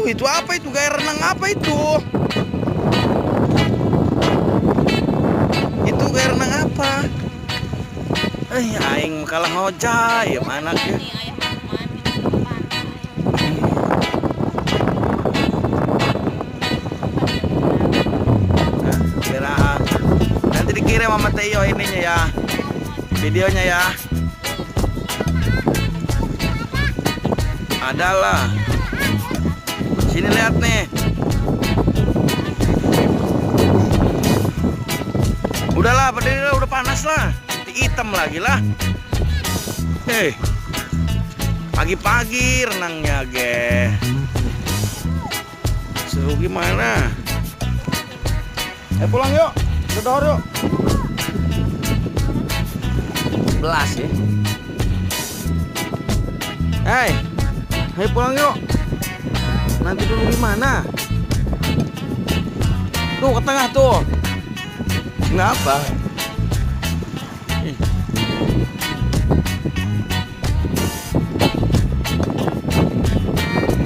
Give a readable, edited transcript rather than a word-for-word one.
itu apa itu? Gaya renang apa itu? Itu gaya renang apa? Aing kalah ngojay, mana ke? Nanti dikirim sama Teo ininya ya, videonya ya. Adalah. Sini lihat nih. Udahlah, berdiri lah, udah panas lah. Hitam lagi lah. Pagi-pagi renangnya, ge. Seru gimana? Pulang yuk, kedor yuk. 11 ya. Ayo pulang yuk. Nanti dulu gimana? Tuh ke tengah tuh. Kenapa?